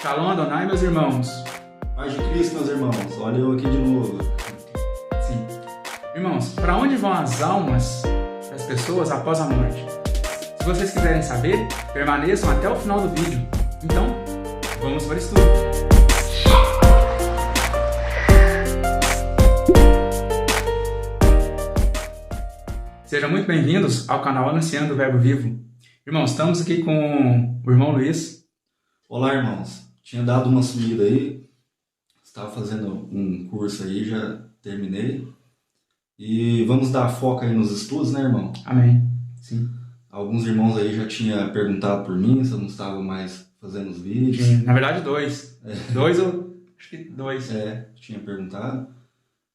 Shalom Adonai, meus irmãos. Paz de Cristo, meus irmãos. Olha eu aqui de novo. Sim. Irmãos, para onde vão as almas das pessoas após a morte? Se vocês quiserem saber, permaneçam até o final do vídeo. Então, vamos para o estudo. Sejam muito bem-vindos ao canal Anunciando o Verbo Vivo. Irmãos, estamos aqui com o irmão Luiz. Olá, irmãos. Tinha dado uma sumida aí. Estava fazendo um curso aí, já terminei. E vamos dar foco aí nos estudos, né, irmão? Amém. Sim. Alguns irmãos aí já tinham perguntado por mim se eu não estava mais fazendo os vídeos. Na verdade, dois. Acho que dois. Tinha perguntado.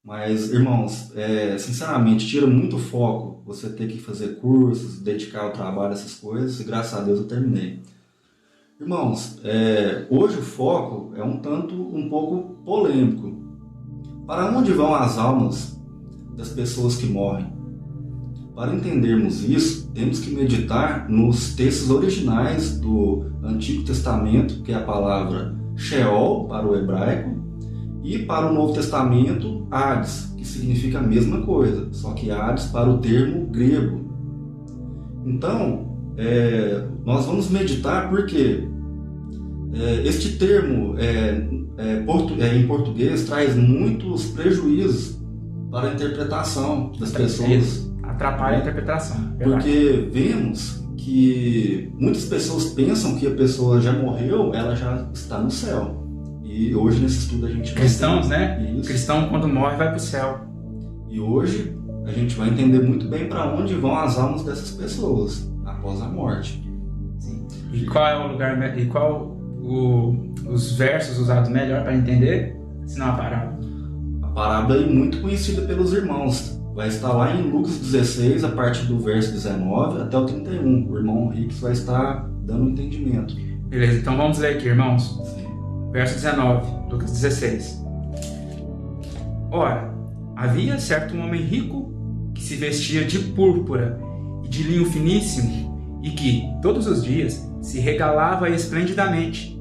Mas, irmãos, sinceramente, tira muito foco você ter que fazer cursos, dedicar ao trabalho, essas coisas, e graças a Deus eu terminei. Irmãos, hoje o foco é um pouco polêmico. Para onde vão as almas das pessoas que morrem? Para entendermos isso, temos que meditar nos textos originais do Antigo Testamento, que é a palavra Sheol para o hebraico, e para o Novo Testamento, Hades, que significa a mesma coisa, só que Hades para o termo grego. Então, nós vamos meditar porque este termo em português traz muitos prejuízos para a interpretação das pessoas. Atrapalha a interpretação. Porque vemos que muitas pessoas pensam que a pessoa já morreu, ela já está no céu. E hoje nesse estudo a gente vai Cristãos, né? Isso. Cristão quando morre vai para o céu. E hoje a gente vai entender muito bem para onde vão as almas dessas pessoas após a morte. Sim. E qual é o lugar e qual os versos usados melhor para entender, senão a parábola? A parábola é muito conhecida pelos irmãos. Vai estar lá em Lucas 16, a partir do verso 19 até o 31. O irmão Rix vai estar dando um entendimento. Beleza, então vamos ler aqui, irmãos. Sim. Verso 19, Lucas 16. Ora, havia certo homem rico que se vestia de púrpura e de linho finíssimo e que, todos os dias, se regalava esplendidamente.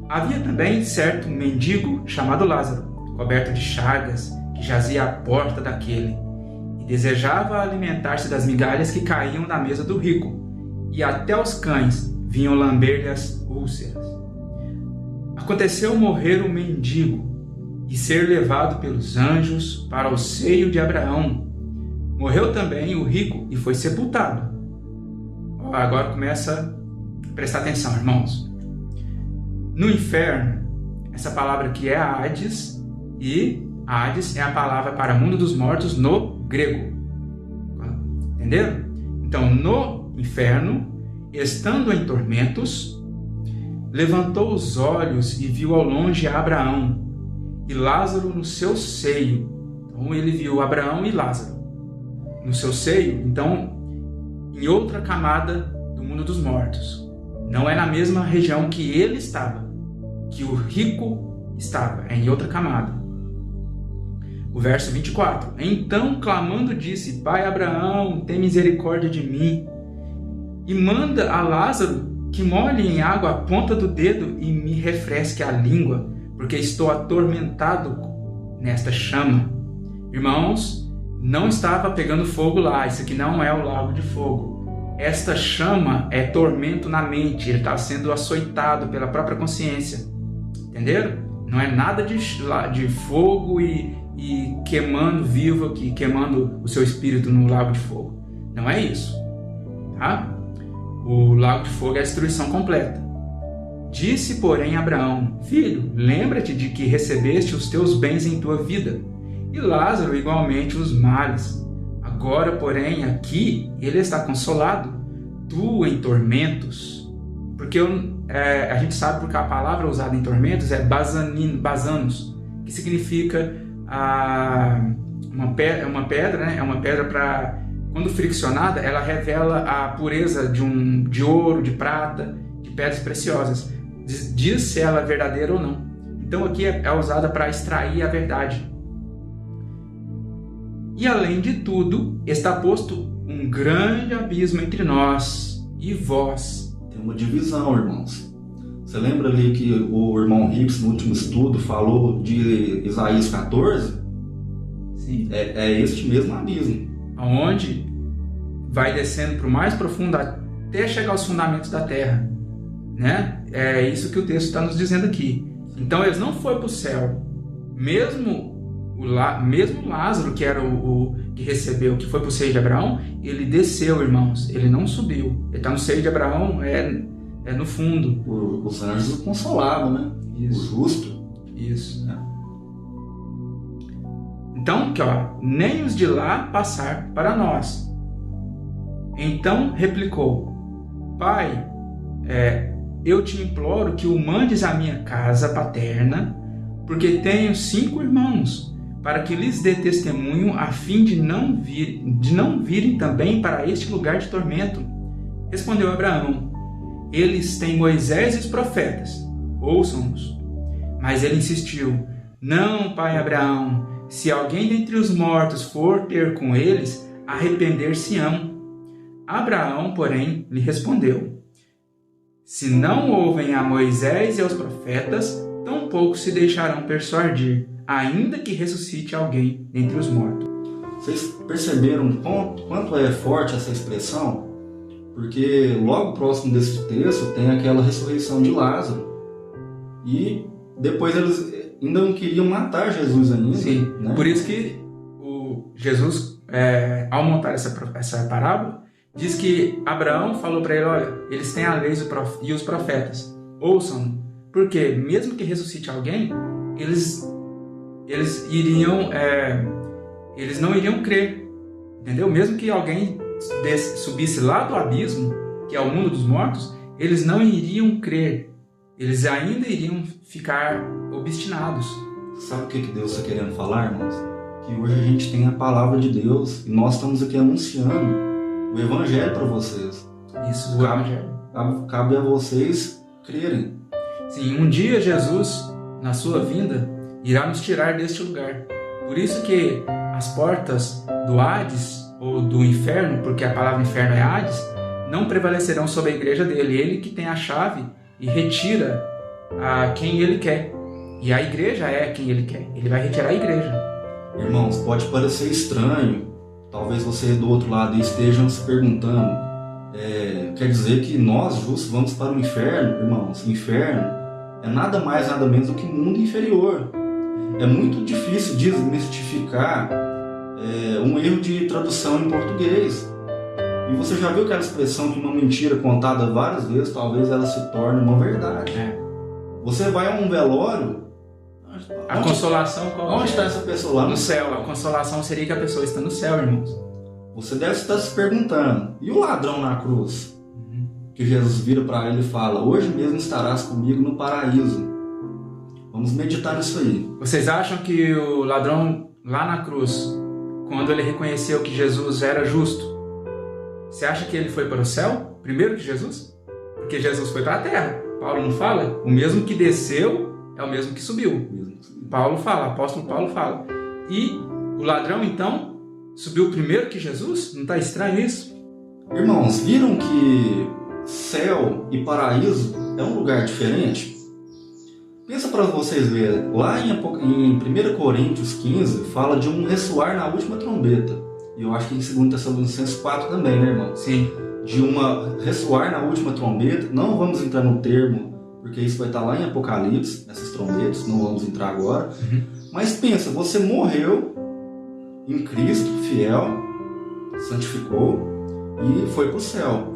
Havia também certo mendigo chamado Lázaro, coberto de chagas, que jazia à porta daquele e desejava alimentar-se das migalhas que caíam da mesa do rico, e até os cães vinham lamber-lhe as úlceras. Aconteceu morrer o mendigo e ser levado pelos anjos para o seio de Abraão. Morreu também o rico e foi sepultado. Agora começa a prestar atenção, irmãos. No inferno, essa palavra aqui é Hades, e Hades é a palavra para mundo dos mortos no grego. Entenderam? Então, no inferno, estando em tormentos, levantou os olhos e viu ao longe Abraão e Lázaro no seu seio. Então ele viu Abraão e Lázaro no seu seio, então em outra camada do mundo dos mortos. Não é na mesma região que ele estava, que o rico estava, é em outra camada. O verso 24. Então clamando disse: Pai Abraão, tem misericórdia de mim e manda a Lázaro que molhe em água a ponta do dedo e me refresque a língua, porque estou atormentado nesta chama. Irmãos, não estava pegando fogo lá, isso aqui não é o lago de fogo. Esta chama é tormento na mente, ele está sendo açoitado pela própria consciência. Entenderam? Não é nada de fogo e queimando vivo aqui, queimando o seu espírito no lago de fogo. Não é isso. Tá? O lago de fogo é a destruição completa. Disse, porém, Abraão: Filho, lembra-te de que recebeste os teus bens em tua vida, e Lázaro igualmente os males. Agora, porém, aqui ele está consolado, tu em tormentos. Porque a gente sabe porque a palavra usada em tormentos é basanos, que significa uma pedra, né? É uma pedra para... Quando friccionada, ela revela a pureza de ouro, de prata, de pedras preciosas. Diz se ela é verdadeira ou não. Então aqui é usada para extrair a verdade. E além de tudo, está posto um grande abismo entre nós e vós. Tem uma divisão, irmãos. Você lembra ali que o irmão Ricks, no último estudo, falou de Isaías 14? Sim. É este mesmo abismo. Onde vai descendo para o mais profundo até chegar aos fundamentos da terra. Né? É isso que o texto está nos dizendo aqui. Então eles não foram para o céu. Mesmo Lázaro, que era o que recebeu, que foi para o seio de Abraão, ele desceu, irmãos. Ele não subiu. Ele está no seio de Abraão, é no fundo. Os anjos o consolavam, né? Isso. O justo. Isso. Então, aqui, ó, nem os de lá passar para nós. Então replicou: Pai, eu te imploro que o mandes à minha casa paterna, porque tenho 5 irmãos, para que lhes dê testemunho, a fim de não virem também para este lugar de tormento. Respondeu Abraão: Eles têm Moisés e os profetas, ouçam-nos. Mas ele insistiu: Não, pai Abraão, se alguém dentre os mortos for ter com eles, arrepender-se-ão. Abraão, porém, lhe respondeu: Se não ouvem a Moisés e aos profetas, tampouco se deixarão persuadir, ainda que ressuscite alguém dentre os mortos. Vocês perceberam quanto é forte essa expressão? Porque logo próximo desse texto tem aquela ressurreição de Lázaro. E depois eles ainda não queriam matar Jesus ainda. Sim, né? Por isso que Jesus, ao montar essa parábola, diz que Abraão falou para ele: olha, eles têm a lei e os profetas, ouçam, porque mesmo que ressuscite alguém, eles não iriam crer, entendeu? Mesmo que alguém subisse lá do abismo, que é o mundo dos mortos, eles não iriam crer, eles ainda iriam ficar obstinados. Sabe o que Deus está querendo falar, irmãos? Que hoje a gente tem a palavra de Deus e nós estamos aqui anunciando o Evangelho para vocês. Isso, o Evangelho. Cabe a vocês crerem. Sim, um dia Jesus, na sua vinda, irá nos tirar deste lugar. Por isso que as portas do Hades, ou do inferno, porque a palavra inferno é Hades, não prevalecerão sobre a igreja dele. Ele que tem a chave e retira a quem ele quer. E a igreja é quem ele quer. Ele vai retirar a igreja. Irmãos, pode parecer estranho. Talvez vocês do outro lado estejam se perguntando: quer dizer que nós justos vamos para o inferno? Irmãos, o inferno é nada mais, nada menos do que mundo inferior. É muito difícil desmistificar um erro de tradução em português. E você já viu aquela expressão que uma mentira contada várias vezes, talvez ela se torne uma verdade. Você vai a um velório, a consolação qual onde está essa pessoa? Lá no céu. A consolação seria que a pessoa está no céu, irmãos. Você deve estar se perguntando: e o ladrão na cruz? Que Jesus vira para ele e fala: hoje mesmo estarás comigo no paraíso. Vamos meditar nisso aí. Vocês acham que o ladrão lá na cruz, quando ele reconheceu que Jesus era justo, você acha que ele foi para o céu primeiro que Jesus? Porque Jesus foi para a terra. Paulo não fala? O mesmo que desceu é o mesmo que subiu. Paulo fala, apóstolo Paulo fala. E o ladrão, então, subiu primeiro que Jesus? Não está estranho isso? Irmãos, viram que céu e paraíso é um lugar diferente? Pensa para vocês verem. Lá em 1 Coríntios 15, fala de um ressoar na última trombeta. E eu acho que em 2 Tessalonicenses 4 também, né, irmão? Sim. De uma ressoar na última trombeta. Não vamos entrar no termo, porque isso vai estar lá em Apocalipse, essas trombetas, não vamos entrar agora. Mas pensa, você morreu em Cristo, fiel, santificou e foi para o céu.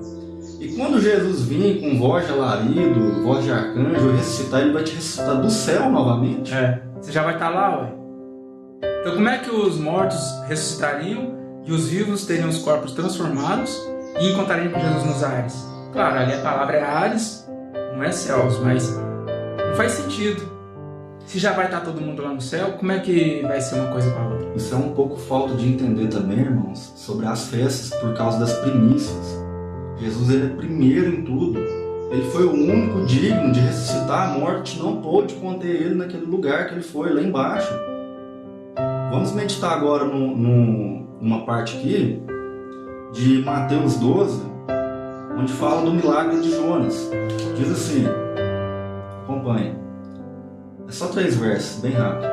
E quando Jesus vir com voz de alarido, voz de arcanjo, ressuscitar, ele vai te ressuscitar do céu novamente? Você já vai estar lá, ué. Então como é que os mortos ressuscitariam e os vivos teriam os corpos transformados e encontrariam com Jesus nos ares? Claro, ali a palavra é ares, não é céus, mas não faz sentido. Se já vai estar todo mundo lá no céu, como é que vai ser uma coisa com a outra? Isso é um pouco falta de entender também, irmãos, sobre as festas por causa das primícias. Jesus ele é primeiro em tudo. Ele foi o único digno de ressuscitar. A morte não pôde conter ele naquele lugar que ele foi, lá embaixo. Vamos meditar agora numa parte aqui de Mateus 12, onde fala do milagre de Jonas. Diz assim: acompanhe. É só 3 versos, bem rápido.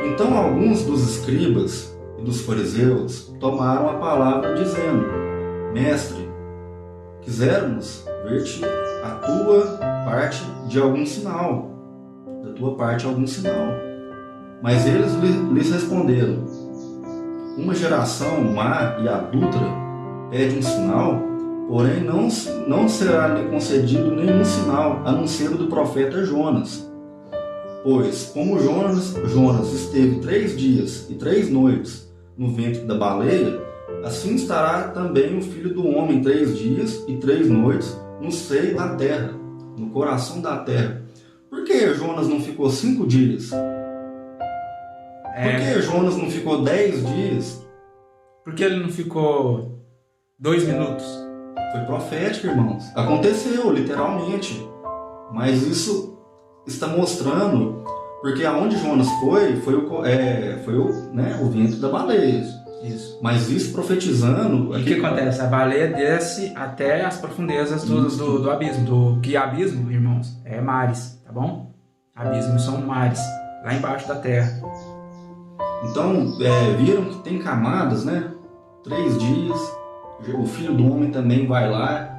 Então alguns dos escribas e dos fariseus tomaram a palavra dizendo: Mestre, quisermos ver-te a tua parte de algum sinal, da tua parte algum sinal. Mas eles lhes responderam: Uma geração má e adúltera pede um sinal, porém não será-lhe concedido nenhum sinal, a não ser o do profeta Jonas. Pois, como Jonas esteve 3 dias e 3 noites no ventre da baleia, assim estará também o Filho do Homem 3 dias e 3 noites no seio da terra, no coração da terra. Por que Jonas não ficou 5 dias? Por que Jonas não ficou 10 dias? Por que ele não ficou 2 minutos? Foi profético, irmãos. Aconteceu, literalmente. Mas isso está mostrando, porque aonde Jonas foi o ventre da baleia. Isso. Mas isso profetizando... E o que acontece? A baleia desce até as profundezas do abismo. Que abismo, irmãos? É mares, tá bom? Abismos são mares, lá embaixo da terra. Então, viram que tem camadas, né? 3 dias. O Filho do Homem também vai lá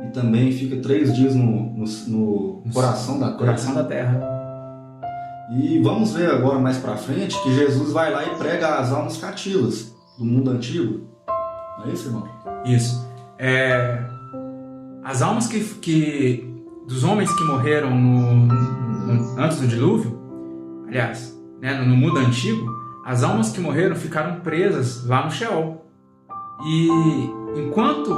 e também fica 3 dias no coração da terra. Coração da terra. E vamos ver agora mais pra frente que Jesus vai lá e prega as almas cativas do mundo antigo. Não é isso, irmão? Isso. As almas dos homens que morreram antes do dilúvio, aliás, né, no mundo antigo, as almas que morreram ficaram presas lá no Sheol. E enquanto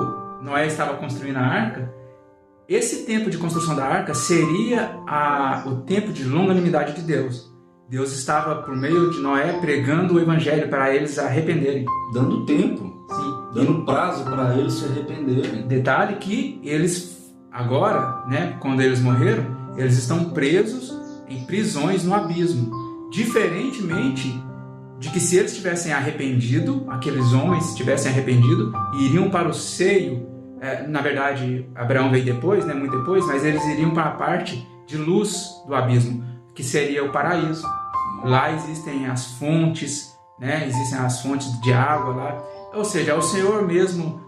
Noé estava construindo a arca, esse tempo de construção da arca seria o tempo de longanimidade de Deus. Deus estava, por meio de Noé, pregando o evangelho para eles arrependerem. Dando tempo. Sim. Dando prazo para eles se arrependerem. Detalhe que eles, agora, né, quando eles morreram, eles estão presos em prisões no abismo. Diferentemente de que se eles tivessem arrependido, aqueles homens tivessem arrependido, iriam para o seio, na verdade, Abraão veio depois, né, muito depois, mas eles iriam para a parte de luz do abismo, que seria o paraíso. Lá existem as fontes, né, existem as fontes de água lá, ou seja, é o Senhor mesmo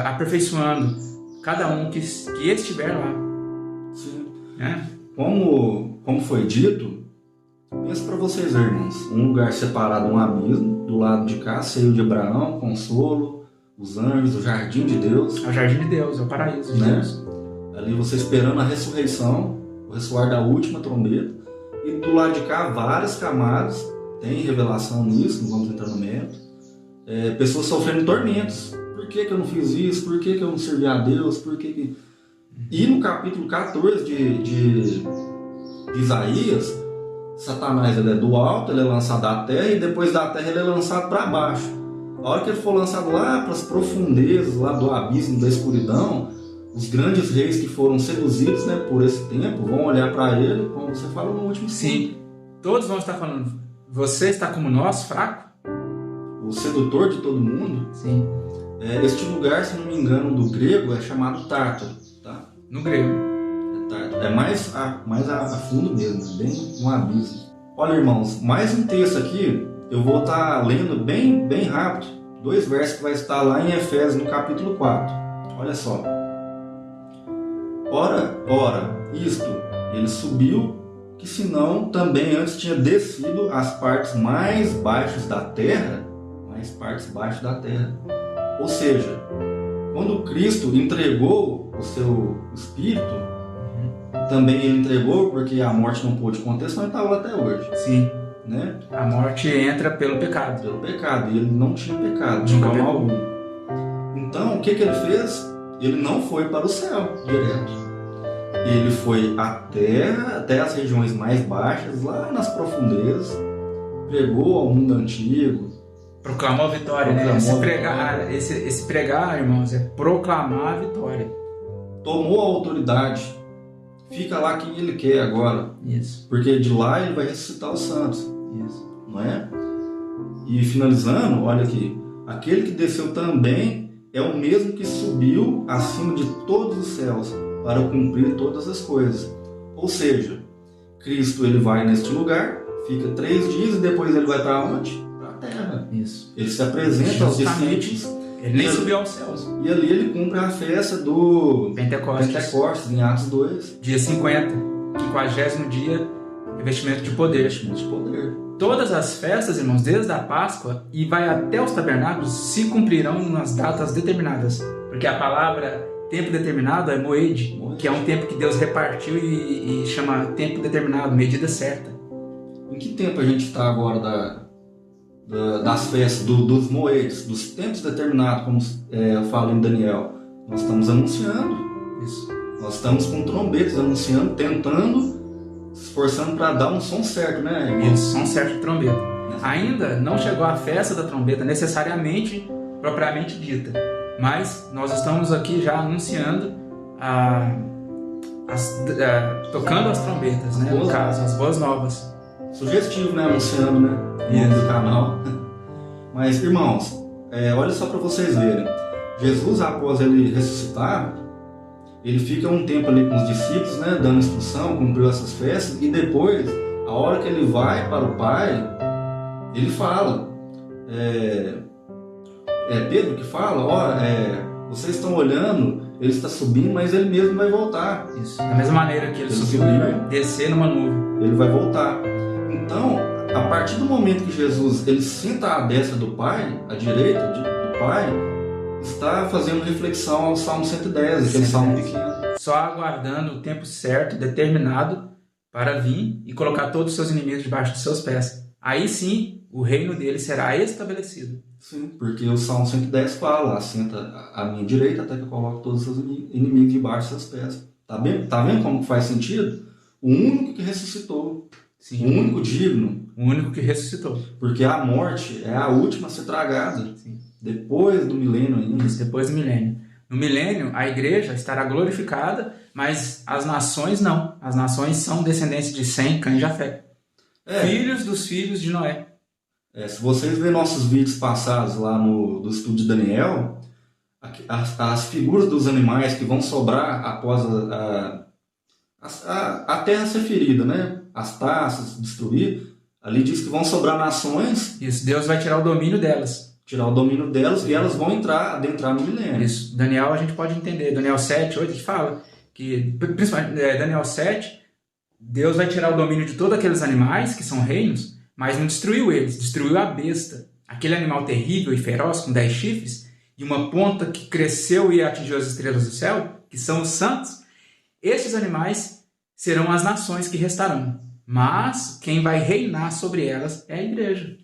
aperfeiçoando cada um que estiver lá. Sim. Né? Como foi dito, pensa para vocês, irmãos, um lugar separado, um abismo, do lado de cá, seio de Abraão, consolo, os anjos, o jardim de Deus. É o jardim de Deus, é o paraíso de Deus. Ali você esperando a ressurreição, o ressoar da última trombeta, e do lado de cá várias camadas, tem revelação nisso, não vamos entrar no mérito, pessoas sofrendo tormentos. Por que eu não fiz isso? Por que eu não servi a Deus? E no capítulo 14 de Isaías, Satanás ele é do alto, ele é lançado da terra, e depois da terra ele é lançado para baixo. A hora que ele for lançado lá para as profundezas, lá do abismo, da escuridão, os grandes reis que foram seduzidos, né, por esse tempo vão olhar para ele, como você falou no último Sim, todos vão estar falando: você está como nós, fraco? O sedutor de todo mundo. Sim. Este lugar, se não me engano, do grego é chamado Tártaro, tá? No grego. É mais a fundo mesmo, bem um abismo. Olha, irmãos, mais um texto aqui, eu vou estar lendo bem rápido, 2 versos que vai estar lá em Efésios, no capítulo 4. Olha só. Ora, isto, ele subiu, que senão também antes tinha descido às partes mais baixas da terra, Ou seja, quando Cristo entregou o seu Espírito, também ele entregou porque a morte não pôde acontecer, mas estava lá até hoje. Sim. Né? A morte entra pelo pecado. E ele não tinha pecado, de forma alguma. Então, o que ele fez? Ele não foi para o céu direto. Ele foi até as regiões mais baixas, lá nas profundezas, pregou ao mundo antigo. Proclamou a vitória, né? Esse pregar, irmãos, é proclamar a vitória. Tomou a autoridade. Fica lá quem ele quer agora. Isso. Porque de lá ele vai ressuscitar os santos. Isso. Não é? E finalizando, olha aqui. Aquele que desceu também é o mesmo que subiu acima de todos os céus para cumprir todas as coisas. Ou seja, Cristo ele vai neste lugar, fica 3 dias e depois ele vai para onde? Para a terra. Isso. Ele se apresenta aos discípulos. Ele nem subiu aos céus. E ali ele cumpre a festa do Pentecostes, em Atos 2. Dia 50, 50º dia, revestimento de poder. Revestimento de poder. Todas as festas, irmãos, desde a Páscoa e vai até os tabernáculos, se cumprirão nas datas determinadas. Porque a palavra tempo determinado é moed, que é um tempo que Deus repartiu e chama tempo determinado, medida certa. Em que tempo a gente está agora das festas, dos moedes, dos tempos determinados, como eu falo em Daniel? Nós estamos anunciando. Isso. Nós estamos com trombetas anunciando, tentando, se esforçando para dar um som certo, né, irmão? Isso, som certo de trombeta. Ainda não chegou a festa da trombeta necessariamente, propriamente dita. Mas nós estamos aqui já anunciando, tocando as trombetas, né? No caso, as boas novas. Sugestivo, né? Anunciando, né? No canal. Mas, irmãos, olha só para vocês verem. Jesus, após ele ressuscitar, ele fica um tempo ali com os discípulos, né? Dando instrução, cumpriu essas festas. E depois, a hora que ele vai para o Pai, ele fala... Pedro que fala, vocês estão olhando, ele está subindo, mas ele mesmo vai voltar. Isso. Da mesma maneira que ele subiu e vai descer numa nuvem. Ele vai voltar. Então, a partir do momento que Jesus ele senta à destra do Pai, à direita do Pai, está fazendo reflexão ao Salmo 110, aquele salmo pequeno. Só aguardando o tempo certo, determinado, para vir e colocar todos os seus inimigos debaixo dos seus pés. Aí sim, o reino dele será estabelecido. Sim, porque o Salmo 110 fala, assenta à minha direita até que eu coloque todos os seus inimigos debaixo dos seus pés. Tá vendo como faz sentido? O único que ressuscitou. Sim. O único digno. O único que ressuscitou. Porque a morte é a última a ser tragada. Sim. Depois do milênio ainda. Isso, depois do milênio. No milênio, a igreja estará glorificada, mas as nações não. As nações são descendentes de Sem, Cã e Jafé. Filhos dos filhos de Noé. Se vocês verem nossos vídeos passados lá do estudo de Daniel, as figuras dos animais que vão sobrar após a terra ser ferida, né? As taças destruir, ali diz que vão sobrar nações. Isso, Deus vai tirar o domínio delas. Tirar o domínio delas e elas vão adentrar no milênio. Isso, Daniel a gente pode entender. Daniel 7, 8, que fala que, principalmente Daniel 7, Deus vai tirar o domínio de todos aqueles animais que são reinos, mas não destruiu eles, destruiu a besta. Aquele animal terrível e feroz com 10 chifres e uma ponta que cresceu e atingiu as estrelas do céu, que são os santos. Esses animais serão as nações que restarão. Mas quem vai reinar sobre elas é a igreja.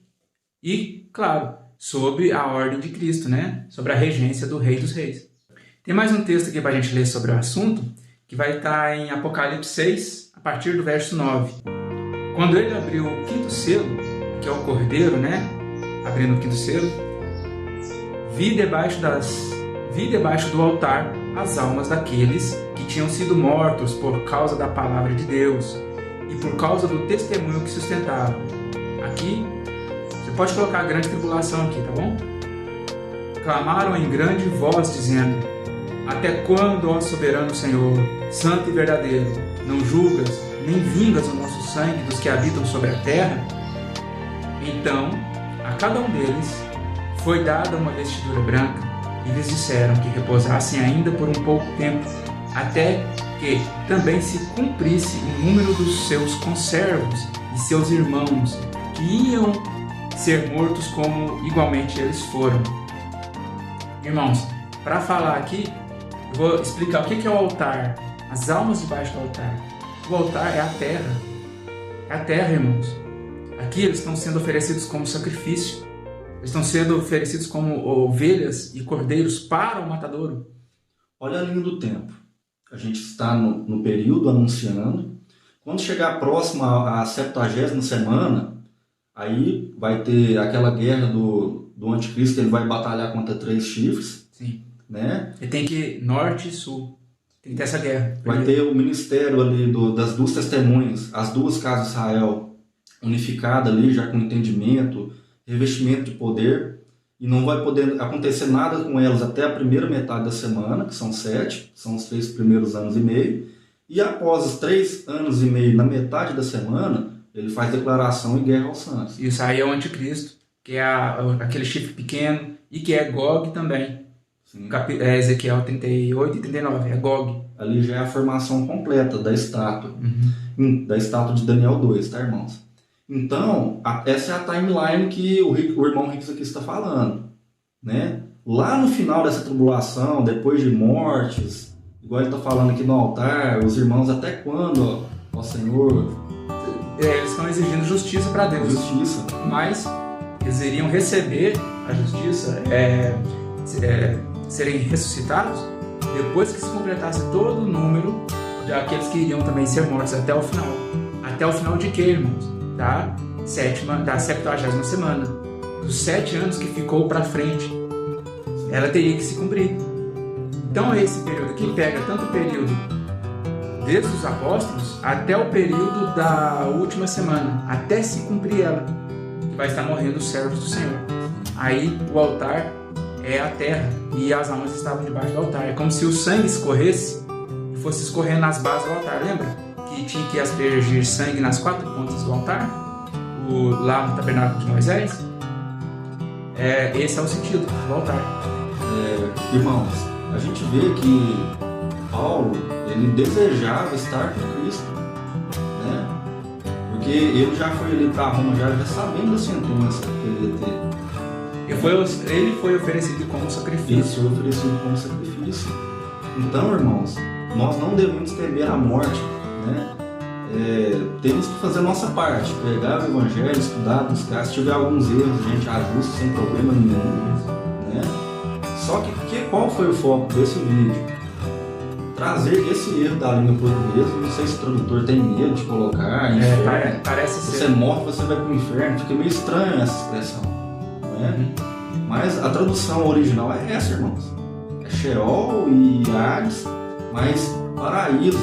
E, claro, sob a ordem de Cristo, né? Sobre a regência do Rei dos Reis. Tem mais um texto aqui para a gente ler sobre o assunto, que vai estar em Apocalipse 6, a partir do verso 9. Quando ele abriu o 5º selo, que é o Cordeiro, né? Abrindo o 5º selo, vi debaixo do altar as almas daqueles que tinham sido mortos por causa da palavra de Deus e por causa do testemunho que sustentavam. Aqui, você pode colocar a grande tribulação aqui, tá bom? Clamaram em grande voz, dizendo: até quando, ó soberano Senhor, santo e verdadeiro, não julgas, nem vingas o nosso sangue dos que habitam sobre a terra? Então, a cada um deles foi dada uma vestidura branca, e lhes disseram que repousassem ainda por um pouco tempo, até que também se cumprisse o número dos seus conservos e seus irmãos, que iam ser mortos como igualmente eles foram. Irmãos, para falar aqui, eu vou explicar o que é o altar, as almas debaixo do altar. O altar é a terra. É a terra, irmãos. Aqui eles estão sendo oferecidos como sacrifício. Eles estão sendo oferecidos como ovelhas e cordeiros para o matadouro. Olha a linha do tempo. A gente está no período anunciando. Quando chegar próximo à 70ª semana, aí vai ter aquela guerra do anticristo, ele vai batalhar contra 3 chifres. Sim. Né? Ele tem que ir norte e sul. Tem que ter essa guerra. Vai ter o ministério ali das 2 testemunhas, as 2 casas de Israel unificada ali, já com entendimento, revestimento de poder, e não vai poder acontecer nada com elas até a primeira metade da semana, que são 7, são os 3 primeiros anos e meio, E após os 3 anos e meio, na metade da semana, ele faz declaração e guerra aos santos. Isso aí é o anticristo, que é aquele chifre pequeno, e que é Gog também. Ezequiel 38 e 39, é Gog. Ali já é a formação completa da estátua. Da estátua de Daniel 2, tá, irmãos? Então, essa é a timeline que o irmão Riggs aqui está falando, né? Lá no final dessa tribulação, depois de mortes, igual ele está falando aqui no altar, os irmãos até quando, ó Senhor? Eles estão exigindo justiça para Deus. Justiça. Mas eles iriam receber a justiça, serem ressuscitados, depois que se completasse todo o número daqueles que iriam também ser mortos até o final. Até o final de quê, irmãos? Da 70ª semana. Dos 7 anos que ficou para frente. Ela teria que se cumprir. Então esse período aqui pega tanto o período desde os apóstolos até o período da última semana, até se cumprir ela, que vai estar morrendo os servos do Senhor. Aí o altar é a terra e as almas estavam debaixo do altar. É como se o sangue escorresse e fosse escorrendo nas bases do altar. Lembra que tinha que aspergir sangue nas 4 pontas do altar? Lá no tabernáculo de Moisés? Esse é o sentido do altar. Irmãos, a gente vê que Paulo, ele desejava estar com Cristo, né? Porque ele já foi ali para Roma já sabendo da sentença que ele ia ter. Ele foi oferecido como sacrifício. Ele foi oferecido como sacrifício. Então, irmãos, nós não devemos temer a morte, né? Temos que fazer a nossa parte, pegar o evangelho, estudar, buscar. Se tiver alguns erros, a gente ajusta sem problema nenhum, né? Só que qual foi o foco desse vídeo? Trazer esse erro da língua portuguesa. Não sei se o tradutor tem medo de colocar inferno. Parece ser. Você morre, você vai para o inferno. Fica meio estranha essa expressão, não é? Mas a tradução original é essa, irmãos. É Sheol e Hades, mas paraíso,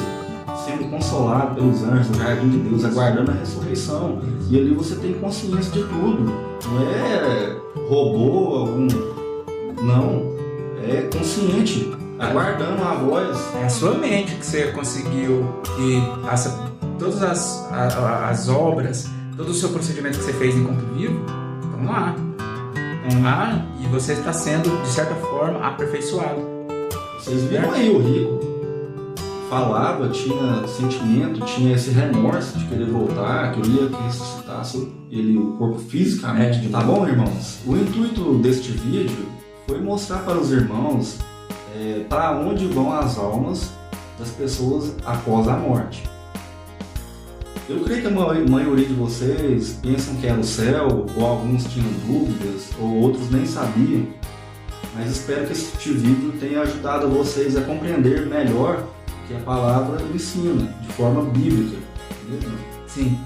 sendo consolado pelos anjos do jardim de Deus, aguardando a ressurreição. E ali você tem consciência de tudo. Não é robô algum. Não. É consciente, aguardando a voz. É a sua mente que você conseguiu, que todas as obras, todo o seu procedimento que você fez enquanto vivo, estão lá. Estão lá e você está sendo, de certa forma, aperfeiço-ado. Vocês viram aí o rico? Falava, tinha sentimento, tinha esse remorso de querer voltar, queria que ressuscitasse o corpo fisicamente. Tá bom, irmãos? O intuito deste vídeo foi mostrar para os irmãos para onde vão as almas das pessoas após a morte. Eu creio que a maioria de vocês pensam que era o céu, ou alguns tinham dúvidas, ou outros nem sabiam, mas espero que este vídeo tenha ajudado vocês a compreender melhor o que a palavra ensina, de forma bíblica. Entendeu? Sim.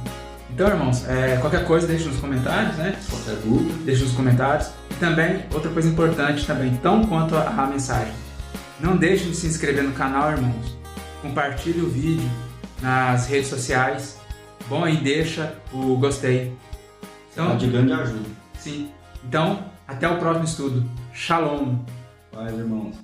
Então, irmãos, qualquer coisa deixe nos comentários, né? Qualquer dúvida, deixe nos comentários. E também, outra coisa importante também, tão quanto a mensagem. Não deixem de se inscrever no canal, irmãos. Compartilhe o vídeo nas redes sociais. Bom, e deixa o gostei. Então, de grande ajuda. Sim. Então, até o próximo estudo. Shalom. Paz, irmãos.